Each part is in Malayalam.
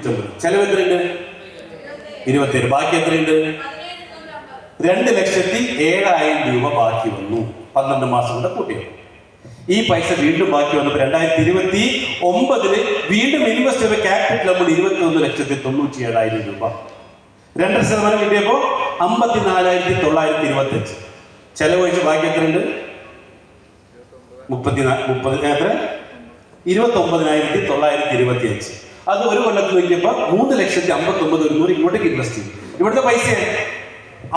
150. ചെലവ് എത്രയുണ്ട്? 27. ബാക്കി എത്രയുണ്ട്? 2,07,000 രൂപ ബാക്കി വന്നു. 12 മാസം കൊണ്ട് കൂട്ടിയത്. ഈ പൈസ വീണ്ടും ബാക്കി വന്നപ്പോൾ 2029 വീണ്ടും ഇൻവെസ്റ്റ് ചെയ്ത ക്യാപിറ്റൽ നമ്മൾ 21,97,000 രൂപ. 2% കിട്ടിയപ്പോൾ 54,925. ചെലവ് ഒഴിച്ച് ബാക്കി എത്രയുണ്ട്? 29,925. അത് ഒരു കൊല്ലത്ത് നോക്കിയപ്പോൾ 3,59,100 ഇങ്ങോട്ടേക്ക് ഇൻവെസ്റ്റ് ചെയ്തു. ഇവിടുത്തെ പൈസ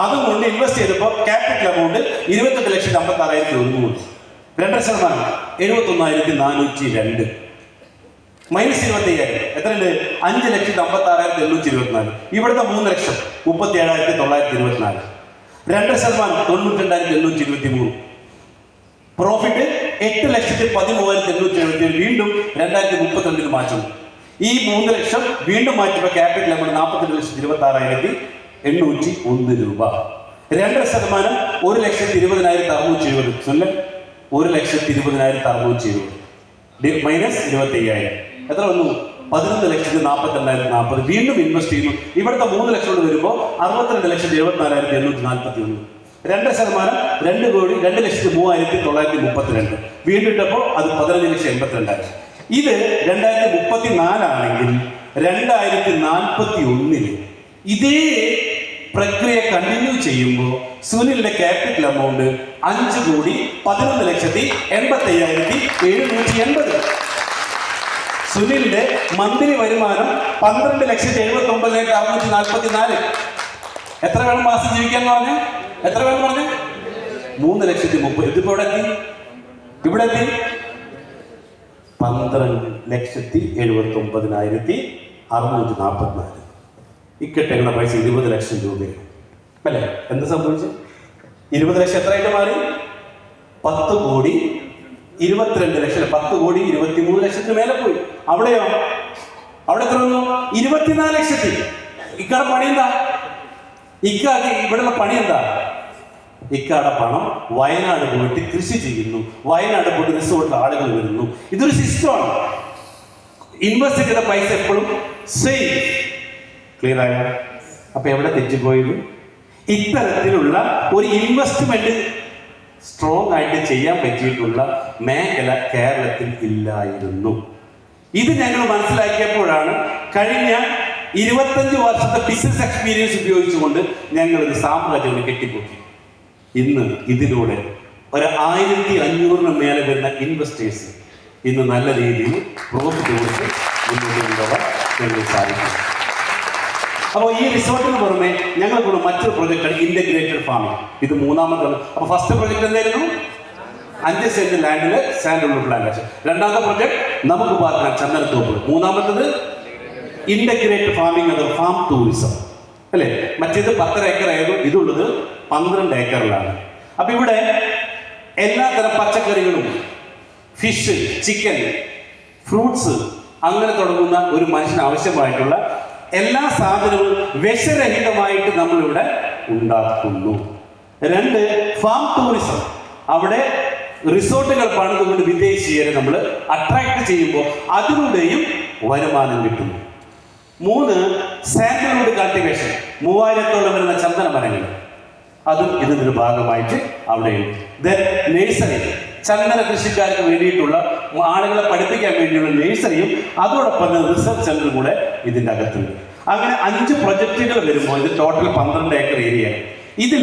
അതും കൊണ്ട് ഇൻവെസ്റ്റ് ചെയ്തപ്പോൾ ക്യാപിറ്റൽ എമൗണ്ട് 28,56,100. 2% 71,402 മൈനസ് 25,000 എത്രയുണ്ട്? 5,56,824. ഇവിടുത്തെ 3 ലക്ഷം 37,924. 2% 92,823. പ്രോഫിറ്റ് 8,13,877. വീണ്ടും 2032 മാറ്റും. ഈ 3 ലക്ഷം വീണ്ടും മാറ്റുമ്പോൾ ക്യാപിറ്റൽ എമൗണ്ട് 42,26,801 രൂപ. 2% 1,20,670. സുല്ലം 1,20,670 മൈനസ് 25,000 എത്ര വന്നു? 11,42,040. വീണ്ടും ഇൻവെസ്റ്റ് ചെയ്യുന്നു. ഇവിടുത്തെ 3 ലക്ഷം കൊണ്ട് വരുമ്പോൾ 62,74,841. 2% 2,02,03,932. വീണ്ടും ഇട്ടപ്പോൾ അത് 15,82,000. ഇത് 2034 ആണെങ്കിൽ 2041 ഇതേ പ്രക്രിയ കണ്ടിന്യൂ ചെയ്യുമ്പോൾ സുനിലിന്റെ ക്യാപിറ്റൽ എമൗണ്ട് 5,11,85,780. സുനിലിന്റെ മന്ത്ലി വരുമാനം 12,79,644. എത്ര വേണം മാസം ജീവിക്കാൻ പറഞ്ഞ? എത്ര വേണം പറഞ്ഞ? 3,30,000. ഇതിപ്പോ ഇവിടെ എത്തി 12,79,644. ഇക്കട്ടെങ്ങുന്ന പൈസ 20 ലക്ഷം രൂപയാണ് അല്ലേ? എന്ത് സംഭവിച്ചു? 20 ലക്ഷം എത്രയായിട്ട് മാറി? 10,22 ലക്ഷം. 10,23 ലക്ഷത്തിന് മേലെ പോയി. അവിടെയോ? അവിടെ എത്ര വന്നു? 24 ലക്ഷത്തിൽ. ഇക്കാടെ പണി എന്താ? ഇവിടെയുള്ള പണി എന്താ? ഇക്കാടെ പണം വയനാട് പോയിട്ട് കൃഷി ചെയ്യുന്നു. വയനാട് പോയിട്ട് റിസോർട്ടിൽ ആളുകൾ വരുന്നു. ഇതൊരു സിസ്റ്റമാണ്. ഇൻവെസ്റ്റ് ചെയ്ത പൈസ എപ്പോഴും സേഫ്. ക്ലിയർ ആയ? അപ്പൊ എവിടെ തെറ്റിപ്പോയത്? ഇത്തരത്തിലുള്ള ഒരു ഇൻവെസ്റ്റ്മെന്റ് സ്ട്രോങ് ആയിട്ട് ചെയ്യാൻ പറ്റിയിട്ടുള്ള മേഖല കേരളത്തിൽ ഇല്ലായിരുന്നു. ഇത് ഞങ്ങൾ മനസ്സിലാക്കിയപ്പോഴാണ് കഴിഞ്ഞ 25 വർഷത്തെ ബിസിനസ് എക്സ്പീരിയൻസ് ഉപയോഗിച്ചുകൊണ്ട് ഞങ്ങൾ ഒരു സാമ്രാജ്യം കെട്ടിപ്പൊക്കി. ഇന്ന് ഇതിലൂടെ 1,500 മേലെ വരുന്ന ഇൻവെസ്റ്റേഴ്സ് ഇന്ന് നല്ല രീതിയിൽ പ്രോഫിറ്റ് കൊടുത്ത് മുന്നോട്ട് കൊണ്ടുപോകാൻ ഞങ്ങൾ സാധിക്കും. അപ്പോൾ ഈ റിസോർട്ടിന് പുറമെ ഞങ്ങൾക്കുള്ള മറ്റൊരു പ്രൊജക്റ്റാണ് ഇന്റഗ്രേറ്റഡ് ഫാമിംഗ്. ഇത് 3ാമതാണ്. അപ്പോൾ ഫസ്റ്റ് പ്രൊജക്ട് എന്തായിരുന്നു? 5 സെന്റ് ലാൻഡില് സാൻഡൽവുഡ് പ്ലാന്റേഷൻ. 2ാമത്തെ പ്രൊജക്ട് നമുക്ക് പാർക്കാൻ ചന്ദനത്തോപ്പ്. 3ാമത്തത് ഇന്റഗ്രേറ്റഡ് ഫാമിംഗ്, അത് ഫാം ടൂറിസം അല്ലേ? മറ്റേത് 10 ഏക്കർ ആയിരുന്നു. ഇതുള്ളത് 12 ഏക്കറിലാണ്. അപ്പൊ ഇവിടെ എല്ലാത്തരം പച്ചക്കറികളും, ഫിഷ്, ചിക്കൻ, ഫ്രൂട്ട്സ് അങ്ങനെ തുടങ്ങുന്ന ഒരു മനുഷ്യന് ആവശ്യമായിട്ടുള്ള എല്ലാ സാധനവും വിഷരഹിതമായിട്ട് നമ്മളിവിടെ ഉണ്ടാക്കുന്നു. 2 ഫാം ടൂറിസം. അവിടെ റിസോർട്ടുകൾ പണിതുകൊണ്ട് വിദേശീയരെ നമ്മൾ അട്രാക്ട് ചെയ്യുമ്പോൾ അതിലൂടെയും വരുമാനം കിട്ടുന്നു. 3 സാൻഡൽവുഡ് കൾട്ടിവേഷൻ. 3000-ഓളം വരുന്ന ചന്ദന മരങ്ങൾ, അതും ഇതിനൊരു ഭാഗമായിട്ട് അവിടെയുണ്ട്. നേഴ്സറി, ചന്ദന കൃഷിക്കാർക്ക് വേണ്ടിയിട്ടുള്ള ആളുകളെ പഠിപ്പിക്കാൻ വേണ്ടിയുള്ള നേഴ്സറിയും അതോടൊപ്പം റിസർച്ച് സെന്ററും കൂടെ ഇതിൻ്റെ അകത്തുണ്ട്. അങ്ങനെ 5 പ്രൊജക്റ്റുകൾ വരുമ്പോൾ ഇത് ടോട്ടൽ 12 ഏക്കർ ഏരിയ. ഇതിൽ